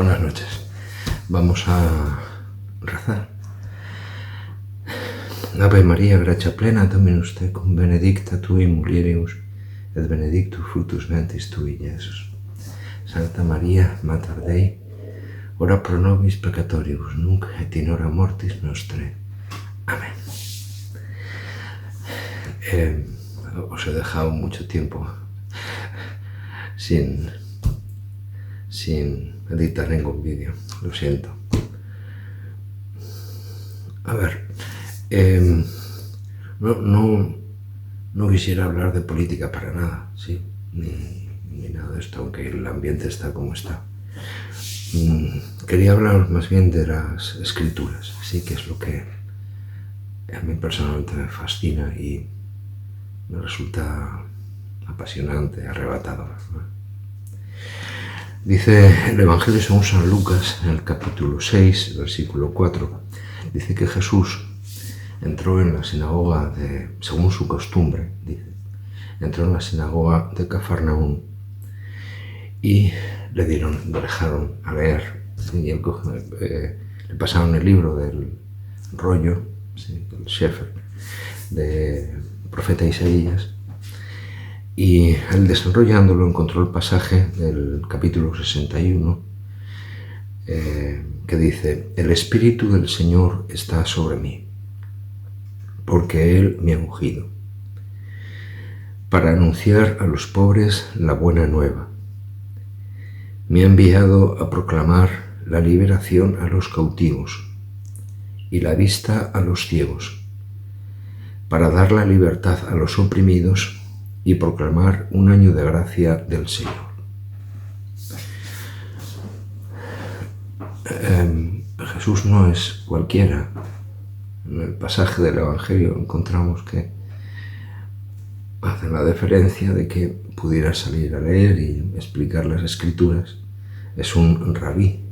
Buenas noches. Vamos a rezar. Ave María, gracia plena, Dominus tecum, benedicta tu in mulieribus, et benedictus fructus ventris tui, Iesus. Santa Maria, Mater Dei, ora pro nobis peccatoribus, nunc et in hora mortis nostrae. Amén. Os he dejado mucho tiempo sin editar ningún vídeo, lo siento. A ver, no quisiera hablar de política para nada, ¿sí? Ni nada de esto, aunque el ambiente está como está. Quería hablar más bien de las escrituras, sí, que es lo que a mí personalmente me fascina y me resulta apasionante, arrebatador, ¿no? Dice el Evangelio según San Lucas, en el capítulo 6, versículo 4, dice que Jesús entró en la sinagoga según su costumbre, dice, entró en la sinagoga de Cafarnaún y le dejaron a leer, ¿sí? Y le pasaron el libro del rollo, ¿sí? Del Shefer, del profeta Isaías, y él, desenrollándolo, encontró el pasaje del capítulo 61 que dice: el Espíritu del Señor está sobre mí, porque Él me ha ungido para anunciar a los pobres la buena nueva. Me ha enviado a proclamar la liberación a los cautivos y la vista a los ciegos, para dar la libertad a los oprimidos y proclamar un año de gracia del Señor. Jesús no es cualquiera. En el pasaje del Evangelio encontramos que hace la deferencia de que pudiera salir a leer y explicar las Escrituras. Es un rabí.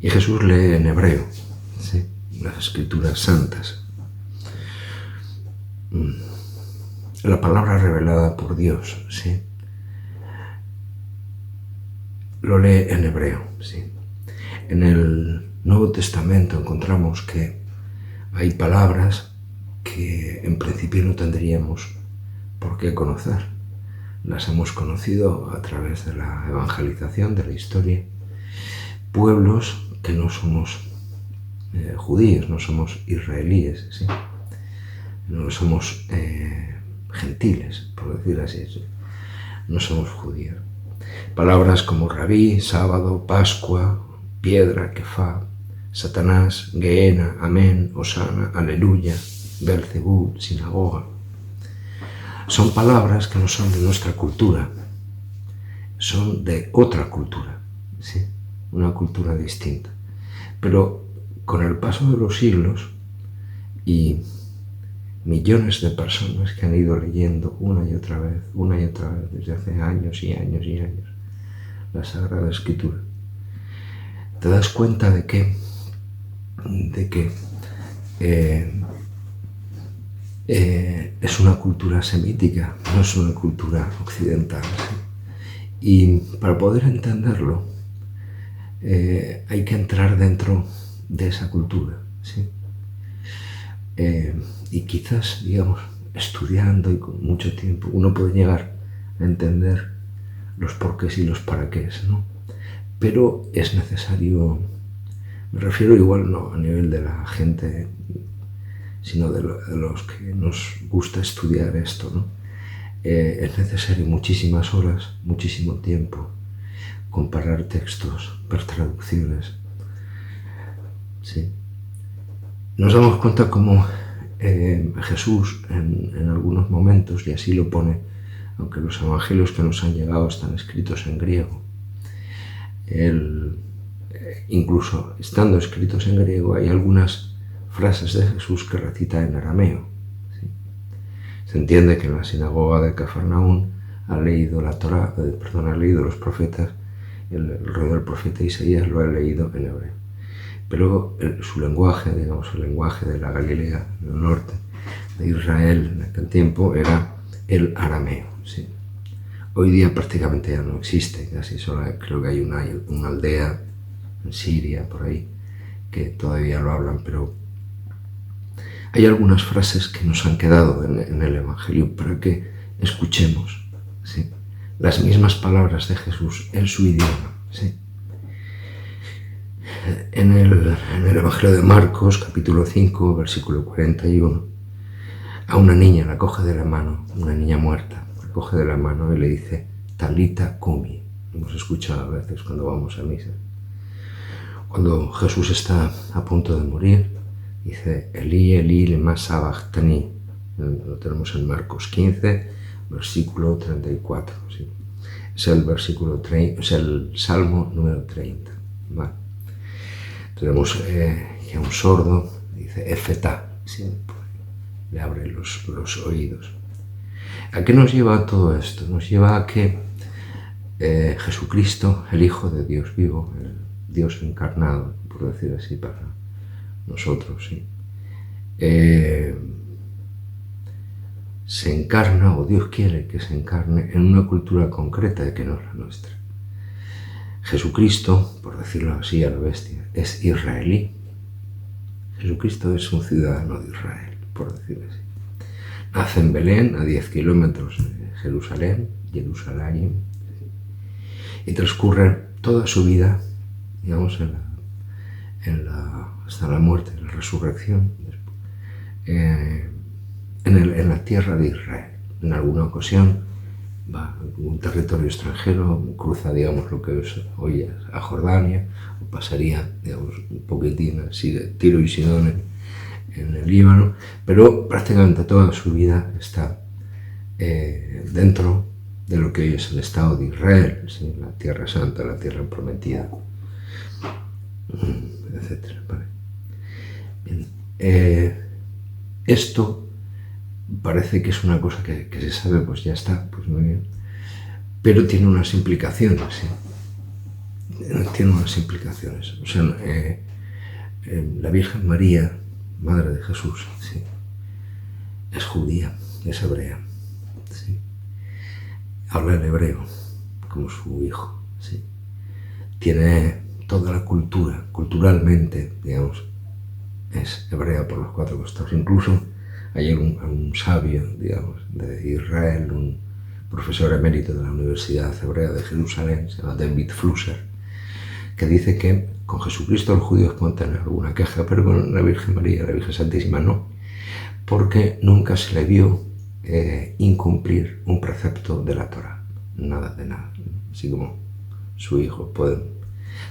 Y Jesús lee en hebreo, ¿sí? Las Escrituras santas. La palabra revelada por Dios, ¿sí? Lo lee en hebreo, ¿sí? En el Nuevo Testamento encontramos que hay palabras que en principio no tendríamos por qué conocer. Las hemos conocido a través de la evangelización, de la historia. Pueblos que no somos judíos, no somos israelíes, ¿sí? No somos gentiles, por decir así, ¿sí? No somos judíos. Palabras como rabí, sábado, pascua, piedra, kefá, Satanás, Gehenna, amén, Hosana, aleluya, Belzebú, sinagoga. Son palabras que no son de nuestra cultura, son de otra cultura, ¿sí? Una cultura distinta. Pero con el paso de los siglos y millones de personas que han ido leyendo una y otra vez, desde hace años y años y años, la Sagrada Escritura, te das cuenta de que es una cultura semítica, no es una cultura occidental, ¿sí? Y para poder entenderlo hay que entrar dentro de esa cultura, ¿sí? Y quizás, digamos, estudiando y con mucho tiempo, uno puede llegar a entender los porqués y los paraqués, ¿no? Pero es necesario, me refiero igual no a nivel de la gente, sino de los que nos gusta estudiar esto, ¿no? Es necesario muchísimas horas, muchísimo tiempo, comparar textos, ver traducciones, ¿sí? Nos damos cuenta cómo Jesús en algunos momentos, y así lo pone, aunque los evangelios que nos han llegado están escritos en griego, incluso estando escritos en griego, hay algunas frases de Jesús que recita en arameo, ¿sí? Se entiende que en la sinagoga de Cafarnaún ha leído la Torá, ha leído los profetas, el rollo del profeta Isaías lo ha leído en hebreo. Pero su lenguaje, digamos, el lenguaje de la Galilea, del norte de Israel en aquel tiempo, era el arameo, ¿sí? hoy día prácticamente ya no existe, casi solo creo que hay una aldea en Siria, por ahí, que todavía lo hablan, pero hay algunas frases que nos han quedado en el Evangelio para que escuchemos, ¿sí?, las mismas palabras de Jesús en su idioma, ¿sí? En el Evangelio de Marcos, capítulo 5, versículo 41, a una niña la coge de la mano, una niña muerta, la coge de la mano y le dice, Talita Kumi. Hemos escuchado a veces cuando vamos a misa. Cuando Jesús está a punto de morir, dice, Elí, Elí, lema sabachthani. Lo tenemos en Marcos 15, versículo 34. ¿Sí? Es el Salmo número 30. ¿Vale? Tenemos que un sordo dice, Efetá, ¿sí? Le abre los oídos. ¿A qué nos lleva todo esto? Nos lleva a que Jesucristo, el Hijo de Dios vivo, el Dios encarnado, por decir así, para nosotros, ¿sí?, se encarna, o Dios quiere que se encarne en una cultura concreta que no es la nuestra. Jesucristo, por decirlo así a la bestia, es israelí. Jesucristo es un ciudadano de Israel, por decirlo así. Nace en Belén, a 10 kilómetros de Jerusalén, y transcurre toda su vida, digamos, hasta la muerte, la resurrección, en la tierra de Israel. En alguna ocasión va a un territorio extranjero, cruza, digamos, lo que es hoy a Jordania, o pasaría, digamos, un poquitín así de Tiro y Sidón en el Líbano, pero prácticamente toda su vida está dentro de lo que hoy es el Estado de Israel, ¿sí?, la Tierra Santa, la Tierra Prometida, etc. ¿Vale? Bien. Esto parece que es una cosa que se sabe, pues ya está, pues muy bien, pero tiene unas implicaciones, ¿sí? Tiene unas implicaciones. O sea, la Virgen María, Madre de Jesús, ¿sí?, es judía, es hebrea, ¿sí?, habla el hebreo como su hijo, ¿sí?, tiene toda la cultura, culturalmente, digamos, es hebrea por los cuatro costados. Incluso hay un sabio, digamos, de Israel, un profesor emérito de la Universidad Hebrea de Jerusalén, se llama David Flusser, que dice que con Jesucristo los judíos pueden tener alguna queja, pero con la Virgen María, la Virgen Santísima, no, porque nunca se le vio incumplir un precepto de la Torá, nada de nada, así como su hijo pueden,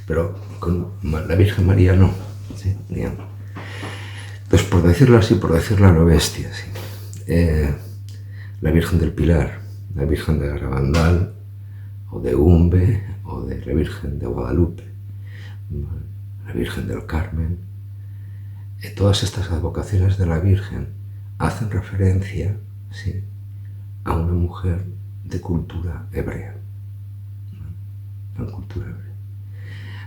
pero con la Virgen María no, ¿sí?, digamos. Pues por decirlo así, por decirlo a lo bestia, ¿sí?, la Virgen del Pilar, la Virgen de Garabandal, o de Umbe, o de la Virgen de Guadalupe, la Virgen del Carmen, todas estas advocaciones de la Virgen hacen referencia, ¿sí?, a una mujer de cultura hebrea. Una cultura hebrea.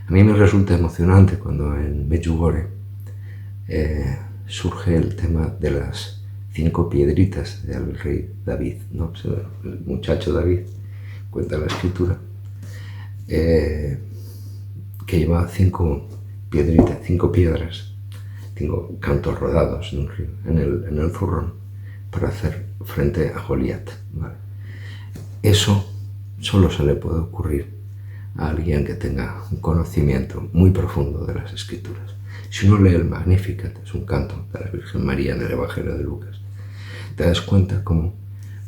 A mí me resulta emocionante cuando en Medjugorje surge el tema de las 5 piedritas del rey David, ¿no? El muchacho David, cuenta la escritura, que lleva 5 piedritas, 5 piedras, 5 cantos rodados en un río, en el zurrón, para hacer frente a Goliat, ¿vale? Eso solo se le puede ocurrir a alguien que tenga un conocimiento muy profundo de las escrituras. Si uno lee el Magnificat, es un canto de la Virgen María en el Evangelio de Lucas, te das cuenta cómo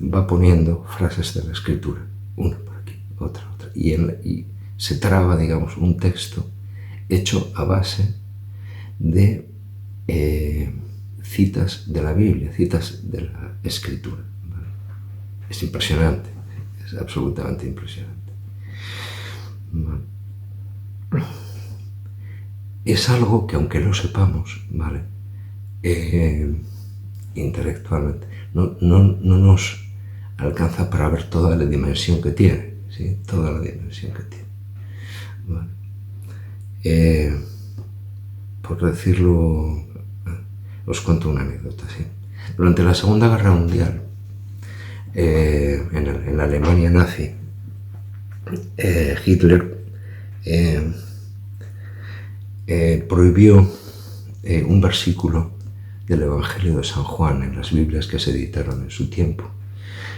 va poniendo frases de la escritura, una por aquí, otra, y se traba, digamos, un texto hecho a base de citas de la Biblia, citas de la escritura, ¿vale? Es impresionante, es absolutamente impresionante, ¿vale? Es algo que, aunque lo sepamos, ¿vale?, intelectualmente, no nos alcanza para ver toda la dimensión que tiene, ¿sí?, toda la dimensión que tiene, ¿vale? Por decirlo, os cuento una anécdota, ¿sí? Durante la Segunda Guerra Mundial, en la Alemania nazi, Hitler prohibió un versículo del Evangelio de San Juan en las Biblias que se editaron en su tiempo.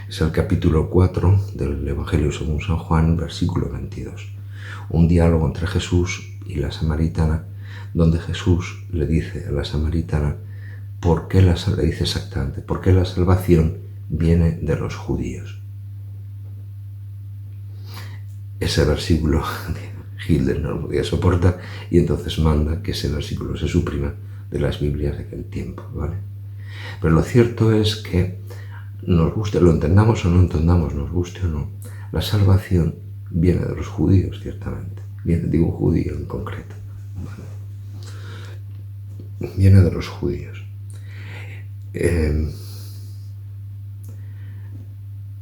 Es el capítulo 4 del Evangelio según San Juan, versículo 22. Un diálogo entre Jesús y la samaritana, donde Jesús le dice a la samaritana por qué le dice exactamente, por qué la salvación viene de los judíos. Ese versículo Hitler no lo podía soportar y entonces manda que ese versículo se suprima de las Biblias de aquel tiempo, ¿vale? Pero lo cierto es que nos guste, lo entendamos o no entendamos, nos guste o no, la salvación viene de los judíos, ciertamente. Digo judío en concreto, ¿vale? Viene de los judíos.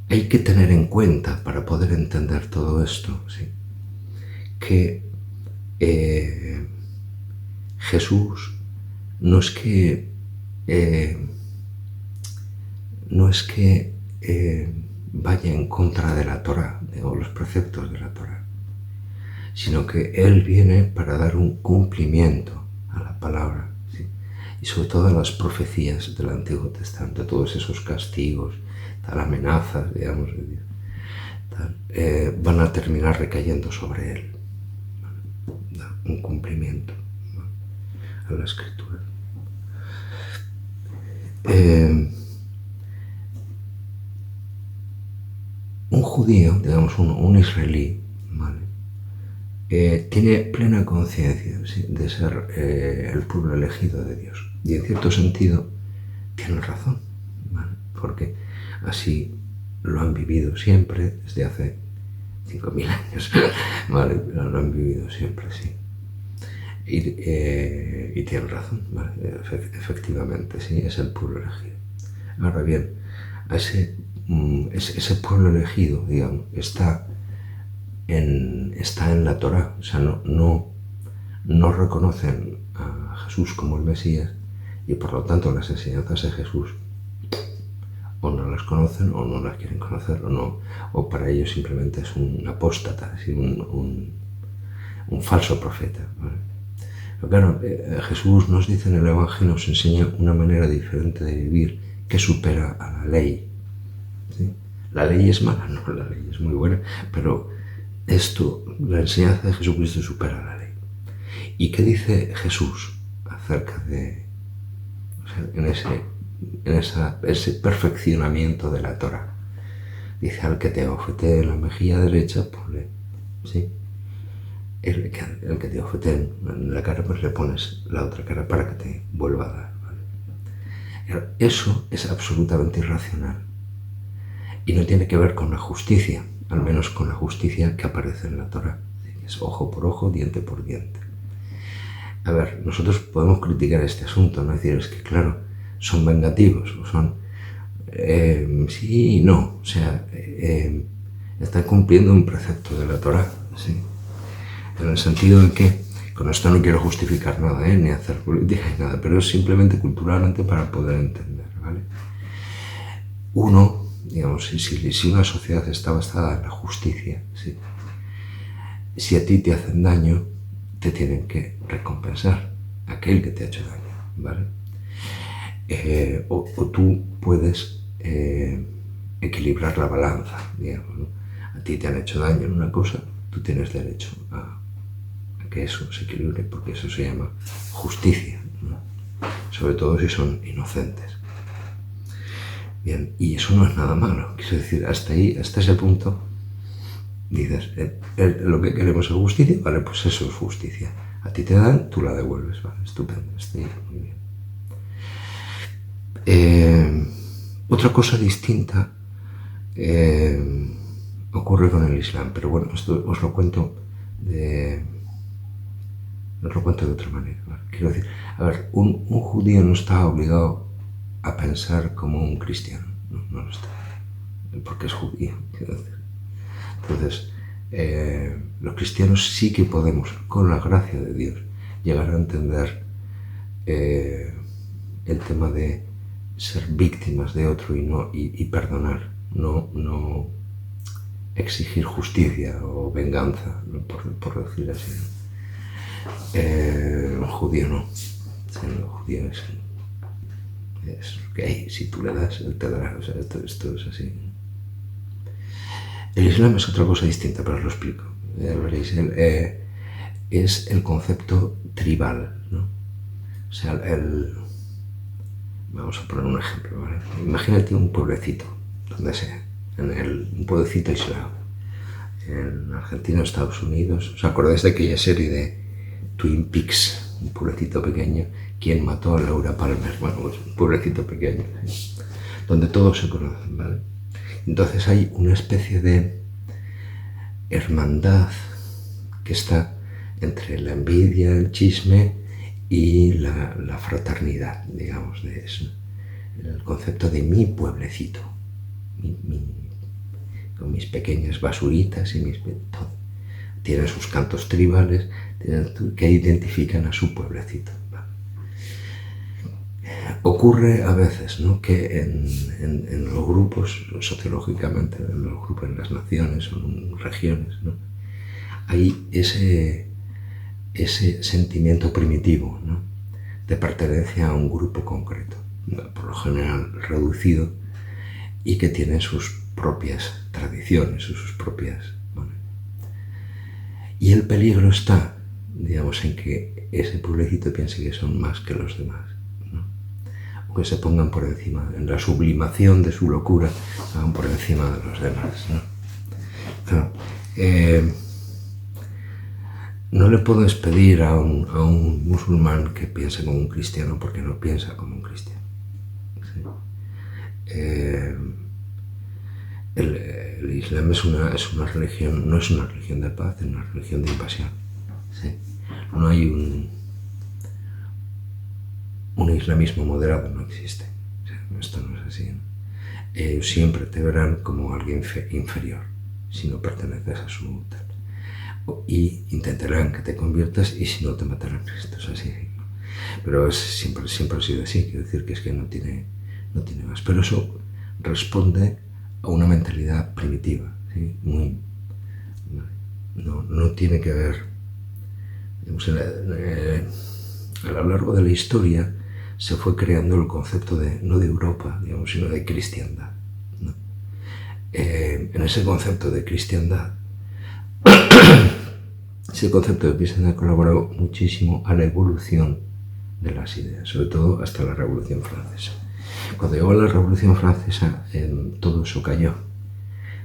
Hay que tener en cuenta, para poder entender todo esto, ¿sí?, que Jesús no es que vaya en contra de la Torá o los preceptos de la Torá, sino que Él viene para dar un cumplimiento a la palabra, ¿sí?, y sobre todo a las profecías del Antiguo Testamento, todos esos castigos, tal amenazas, digamos, de Dios, van a terminar recayendo sobre Él. Da un cumplimiento, ¿no?, a la Escritura. Un judío, digamos un israelí, ¿vale?, tiene plena conciencia, ¿sí?, de ser el pueblo elegido de Dios. Y en cierto sentido tiene razón, ¿vale?, porque así lo han vivido siempre desde hace 5.000 años, ¿vale? Lo han vivido siempre, sí. Y tienen razón, ¿vale? Efectivamente, sí, es el pueblo elegido. Ahora bien, ese pueblo elegido, digamos, está en la Torá, o sea, no reconocen a Jesús como el Mesías y por lo tanto las enseñanzas de Jesús o no las conocen o no las quieren conocer o para ellos simplemente es un apóstata, ¿sí?, un falso profeta, ¿vale? Pero claro, Jesús nos dice en el Evangelio, nos enseña una manera diferente de vivir que supera a la ley, ¿sí? La ley es mala, no, la ley es muy buena, pero la enseñanza de Jesucristo supera a la ley. ¿Y qué dice Jesús acerca de, o sea, ese perfeccionamiento de la Torá? Dice: al que te abofetee en la mejilla derecha, ponle, ¿sí?, el que te abofetee en la cara, pues le pones la otra cara para que te vuelva a dar, ¿vale? Eso es absolutamente irracional y no tiene que ver con la justicia, al menos con la justicia que aparece en la Torá, es ojo por ojo, diente por diente. A ver, nosotros podemos criticar este asunto, ¿no? Es decir, es que claro, son vengativos, o son sí y no, o sea, están cumpliendo un precepto de la Torá, ¿sí?, en el sentido de que, con esto no quiero justificar nada, ni hacer política ni nada, pero es simplemente culturalmente para poder entender, ¿vale? Uno, digamos, si una sociedad está basada en la justicia, ¿sí?, si a ti te hacen daño, te tienen que recompensar aquel que te ha hecho daño, ¿vale? O tú puedes equilibrar la balanza, digamos, ¿no? A ti te han hecho daño en una cosa, tú tienes derecho a que eso se equilibre, porque eso se llama justicia, ¿no?, sobre todo si son inocentes. Bien, y eso no es nada malo, quiero decir, hasta ese punto dices, lo que queremos es justicia, vale, pues eso es justicia. A ti te dan, tú la devuelves, vale, estupendo, está ahí, muy bien. Otra cosa distinta ocurre con el Islam, pero bueno, esto os lo cuento de otra manera, ¿vale? Quiero decir, a ver, un judío no está obligado a pensar como un cristiano, no lo está, porque es judío, quiero decir. Entonces, los cristianos sí que podemos, con la gracia de Dios, llegar a entender el tema de ser víctimas de otro y perdonar, no exigir justicia o venganza, ¿no? por decir así, ¿no? Un judío no. El judío es que si tú le das, él te dará. O sea, esto es así. El Islam es otra cosa distinta, pero os lo explico. Veréis, es el concepto tribal, ¿no? O sea, vamos a poner un ejemplo, ¿vale? Imagínate un pueblecito, donde sea, un pueblecito aislado, en Argentina, Estados Unidos. ¿Os acordáis de aquella serie de Twin Peaks? Un pueblecito pequeño. ¿Quién mató a Laura Palmer? Bueno, pues un pueblecito pequeño, ¿sí? Donde todos se conocen, ¿vale? Entonces hay una especie de hermandad que está entre la envidia, el chisme y la fraternidad, digamos, de eso. El concepto de mi pueblecito, con mis pequeñas basuritas y todo. Tienen sus cantos tribales que identifican a su pueblecito. Ocurre a veces, ¿no?, que en los grupos, sociológicamente, en los grupos, en las naciones o en regiones, ¿no?, hay ese sentimiento primitivo, ¿no?, de pertenencia a un grupo concreto, por lo general reducido, y que tiene sus propias tradiciones, sus propias... Bueno. Y el peligro está, digamos, en que ese pueblecito piense que son más que los demás, que se pongan por encima, en la sublimación de su locura, se van por encima de los demás, ¿no? Claro, no le puedes pedir a un musulmán que piense como un cristiano porque no piensa como un cristiano, ¿sí? El Islam es una religión, no es una religión de paz, es una religión de invasión, ¿sí? No hay un islamismo moderado, no existe. O sea, esto no es así, ¿no? Ellos siempre te verán como alguien inferior si no perteneces a su tal. Y intentarán que te conviertas, y si no, te matarán. Esto es así, ¿no? Pero siempre ha sido así. Quiero decir que es que no tiene más. Pero eso responde a una mentalidad primitiva, ¿sí? No tiene que ver, digamos, a lo largo de la historia se fue creando el concepto no de Europa, digamos, sino de cristiandad, ¿no? En ese concepto de cristiandad, ese concepto de cristiandad colaboró muchísimo a la evolución de las ideas, sobre todo hasta la Revolución Francesa. Cuando llegó la Revolución Francesa, todo eso cayó,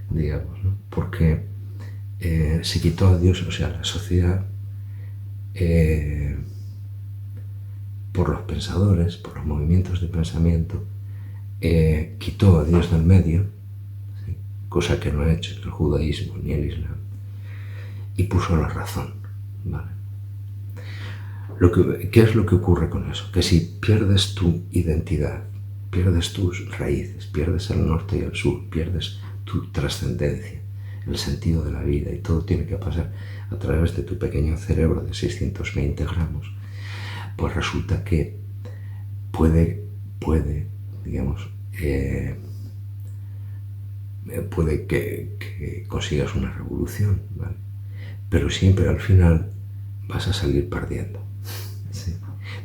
digamos, ¿no? Porque se quitó a Dios, o sea, la sociedad, por los pensadores, por los movimientos de pensamiento, quitó a Dios del medio, ¿sí?, cosa que no ha hecho el judaísmo ni el islam, y puso la razón, ¿vale? ¿Qué es lo que ocurre con eso? Que si pierdes tu identidad, pierdes tus raíces, pierdes el norte y el sur, pierdes tu trascendencia, el sentido de la vida, y todo tiene que pasar a través de tu pequeño cerebro de 620 gramos, pues resulta que puede, digamos, puede que consigas una revolución, ¿vale? Pero siempre al final vas a salir perdiendo, ¿sí?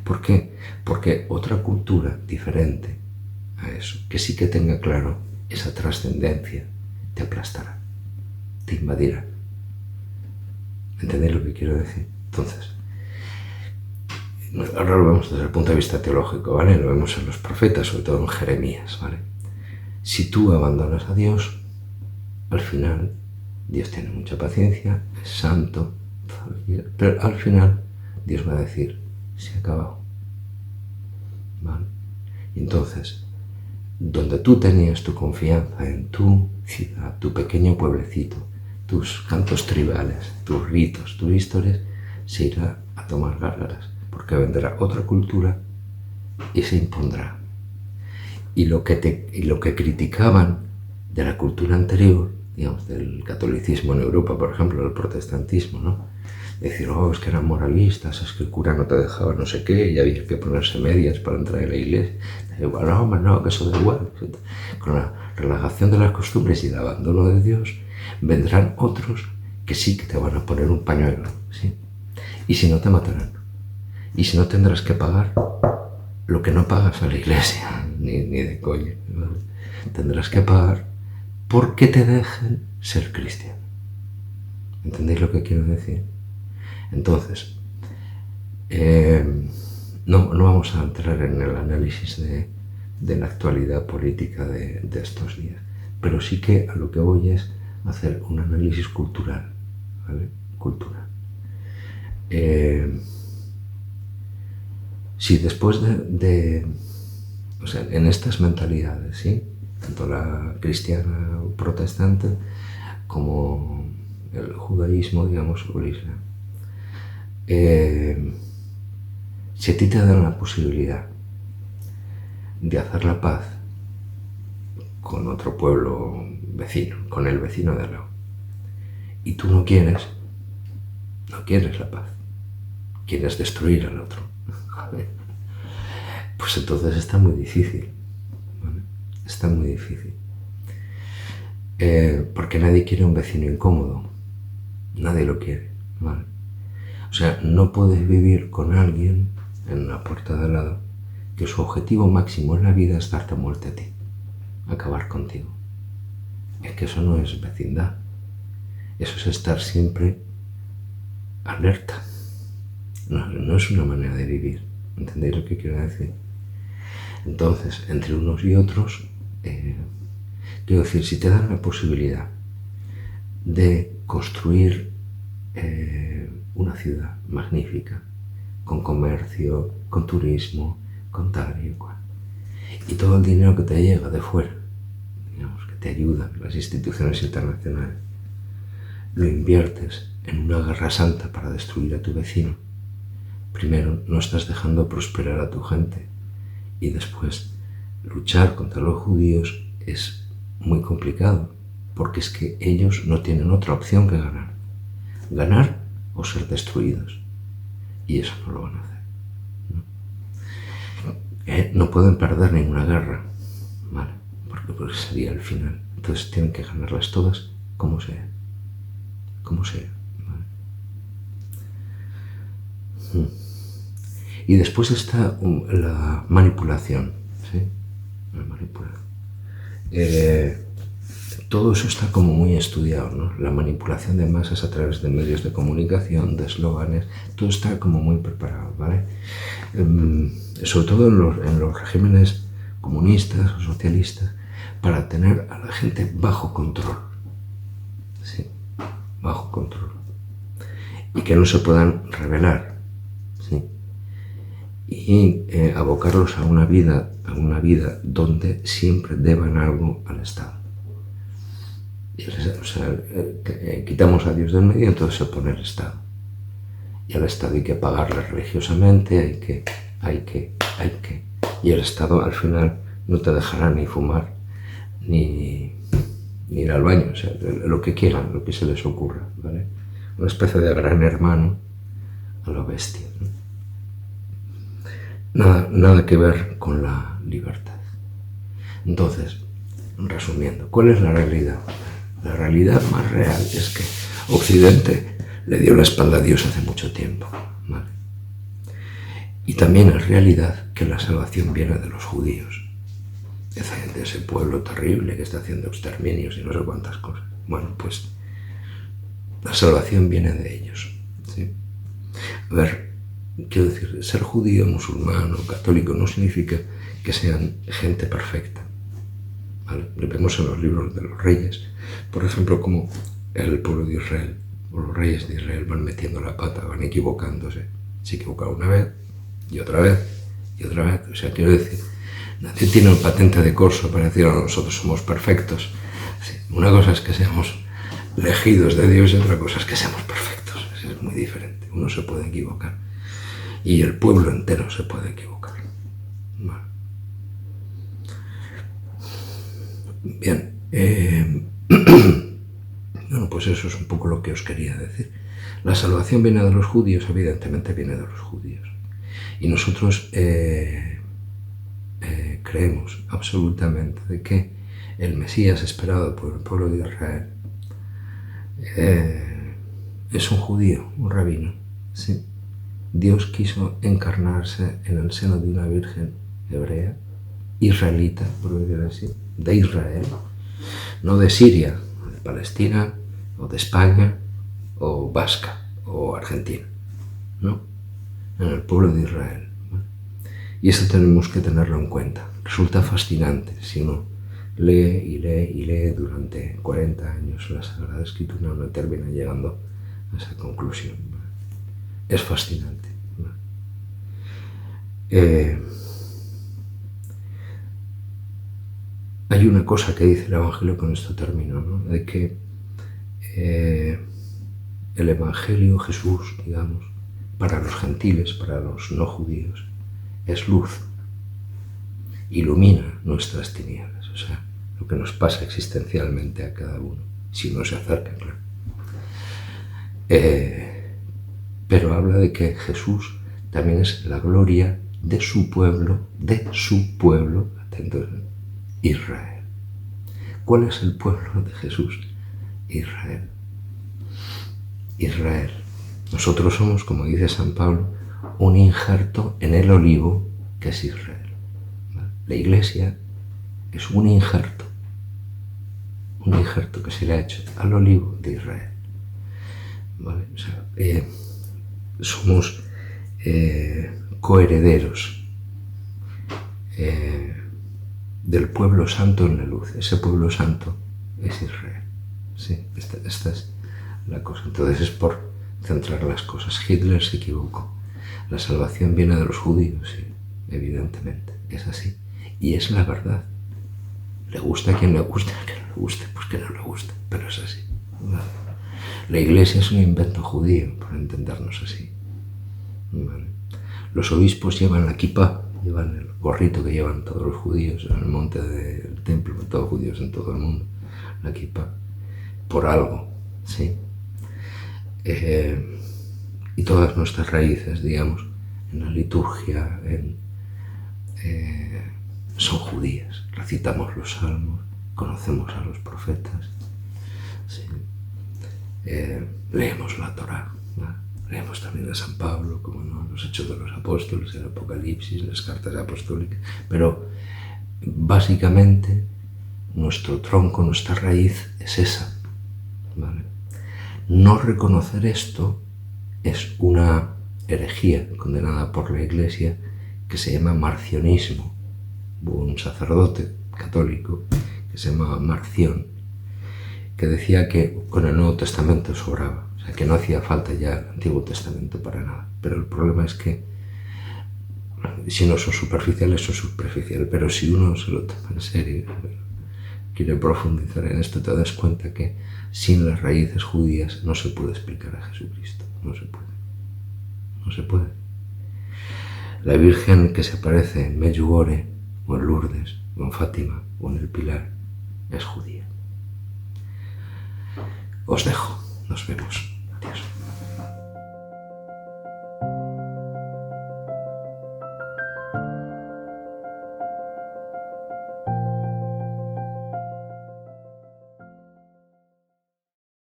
¿Por qué? Porque otra cultura diferente a eso, que sí que tenga claro esa trascendencia, te aplastará, te invadirá. ¿Entendéis lo que quiero decir? Entonces, ahora lo vemos desde el punto de vista teológico, ¿vale? Lo vemos en los profetas, sobre todo en Jeremías, ¿vale? Si tú abandonas a Dios, al final, Dios tiene mucha paciencia, es santo, pero al final Dios va a decir, se ha acabado, ¿vale? Y entonces, donde tú tenías tu confianza en tu ciudad, tu pequeño pueblecito, tus cantos tribales, tus ritos, tus historias, se irá a tomar gárgaras, porque vendrá otra cultura y se impondrá. Y lo que criticaban de la cultura anterior, digamos, del catolicismo en Europa, por ejemplo, del protestantismo, ¿no?, decir, oh, es que eran moralistas, es que el cura no te dejaba no sé qué, y había que ponerse medias para entrar en la iglesia. Igual, no, hombre, no, que eso da igual. Con la relajación de las costumbres y el abandono de Dios, vendrán otros que sí que te van a poner un pañuelo, ¿sí? Y si no, te matarán. Y si no, tendrás que pagar lo que no pagas a la iglesia, ni de coña, ¿vale? Tendrás que pagar porque te dejen ser cristiano. ¿Entendéis lo que quiero decir? Entonces, no vamos a entrar en el análisis de la actualidad política de estos días, pero sí que a lo que voy es hacer un análisis cultural, ¿vale? Cultural. Si después o sea, en estas mentalidades, ¿sí? Tanto la cristiana o protestante como el judaísmo, digamos, o el islam, si a ti te dan la posibilidad de hacer la paz con otro pueblo vecino, con el vecino de al lado, y tú no quieres la paz, quieres destruir al otro, pues entonces está muy difícil, ¿vale? Está muy difícil. Porque nadie quiere un vecino incómodo, nadie lo quiere, ¿vale? O sea, no puedes vivir con alguien en la puerta de al lado que su objetivo máximo en la vida es darte muerte a ti, acabar contigo. Es que eso no es vecindad, eso es estar siempre alerta. No es una manera de vivir, ¿entendéis lo que quiero decir? Entonces, entre unos y otros, quiero decir, si te dan la posibilidad de construir una ciudad magnífica, con comercio, con turismo, con tal y cual, y todo el dinero que te llega de fuera, digamos, que te ayudan las instituciones internacionales, lo inviertes en una guerra santa para destruir a tu vecino, primero no estás dejando prosperar a tu gente, y después luchar contra los judíos es muy complicado, porque es que ellos no tienen otra opción que ganar o ser destruidos, y eso no lo van a hacer, ¿no? No pueden perder ninguna guerra, ¿vale? Porque sería el final. Entonces tienen que ganarlas todas como sea, ¿vale? Y después está la manipulación, ¿sí? La manipulación. Todo eso está como muy estudiado, ¿no? La manipulación de masas a través de medios de comunicación, de eslóganes, todo está como muy preparado, ¿vale? Sobre todo en los regímenes comunistas o socialistas, para tener a la gente bajo control, ¿sí? Bajo control. Y que no se puedan rebelar, ¿sí? Y abocarlos a una vida donde siempre deban algo al Estado. O sea, quitamos a Dios del medio, entonces se pone el Estado. Y al Estado hay que pagarle religiosamente, hay que. Y el Estado al final no te dejará ni fumar, ni ir al baño, o sea, lo que quieran, lo que se les ocurra, ¿vale? Una especie de gran hermano a lo bestia, ¿no? Nada que ver con la libertad. Entonces, resumiendo, ¿cuál es la realidad? La realidad más real es que Occidente le dio la espalda a Dios hace mucho tiempo, ¿vale? Y también es realidad que la salvación viene de los judíos, de ese pueblo terrible que está haciendo exterminios y no sé cuántas cosas. Bueno, pues la salvación viene de ellos, ¿sí? A ver, quiero decir, ser judío, musulmán o católico no significa que sean gente perfecta, ¿vale? Lo vemos en los libros de los reyes, por ejemplo, como el pueblo de Israel o los reyes de Israel van metiendo la pata, van equivocándose. Se equivoca una vez y otra vez y otra vez. O sea, quiero decir, nadie tiene el patente de corso para decir, oh, nosotros somos perfectos. Sí, una cosa es que seamos elegidos de Dios y otra cosa es que seamos perfectos. Es muy diferente. Uno se puede equivocar y el pueblo entero se puede equivocar. Bueno. Bien. Bueno, pues eso es un poco lo que os quería decir. La salvación viene de los judíos, evidentemente viene de los judíos. Y nosotros creemos absolutamente de que el Mesías esperado por el pueblo de Israel es un judío, un rabino. ¿Sí? Dios quiso encarnarse en el seno de una virgen hebrea, israelita, por decirlo así, de Israel, no de Siria, de Palestina, o de España, o vasca, o argentina, ¿no? En el pueblo de Israel. Y esto tenemos que tenerlo en cuenta. Resulta fascinante si uno lee y lee y lee durante 40 años la Sagrada Escritura, uno termina llegando a esa conclusión. Es fascinante. Hay una cosa que dice el Evangelio, con esto termino, ¿no? De que el Evangelio, Jesús, digamos, para los gentiles, para los no judíos, es luz, ilumina nuestras tinieblas, o sea, lo que nos pasa existencialmente a cada uno, si uno se acerca, claro. Pero habla de que Jesús también es la gloria de su pueblo, atentos, Israel. ¿Cuál es el pueblo de Jesús? Israel. Israel. Nosotros somos, como dice San Pablo, un injerto en el olivo que es Israel. ¿Vale? La Iglesia es un injerto que se le ha hecho al olivo de Israel. ¿Vale? O sea, somos coherederos del pueblo santo en la luz. Ese pueblo santo es Israel. Sí, esta es la cosa. Entonces es por centrar las cosas. Hitler se equivocó. La salvación viene de los judíos, sí, evidentemente. Es así. Y es la verdad. Le gusta a quien le guste, a quien no le guste, pues que no le guste, pero es así. ¿Vale? La Iglesia es un invento judío, por entendernos así. ¿Vale? Los obispos llevan la kippah, llevan el gorrito que llevan todos los judíos en el monte del templo, todos los judíos en todo el mundo, la kippah, por algo, ¿sí? Y todas nuestras raíces, digamos, en la liturgia, son judías. Recitamos los salmos, conocemos a los profetas, ¿sí? Leemos la Torá, ¿no? Leemos también a San Pablo, como no, los Hechos de los Apóstoles, el Apocalipsis, las cartas apostólicas, pero básicamente nuestro tronco, nuestra raíz es esa, ¿vale? No reconocer esto es una herejía condenada por la Iglesia que se llama marcionismo. Hubo un sacerdote católico que se llamaba Marción, que decía que con el Nuevo Testamento sobraba, o sea, que no hacía falta ya el Antiguo Testamento para nada. Pero el problema es que si no son superficiales, pero si uno se lo toma en serio, quiere profundizar en esto, te das cuenta que sin las raíces judías no se puede explicar a Jesucristo, no se puede. La Virgen que se aparece en Medjugorje, o en Lourdes, o en Fátima, o en el Pilar, es judía. Os dejo, nos vemos.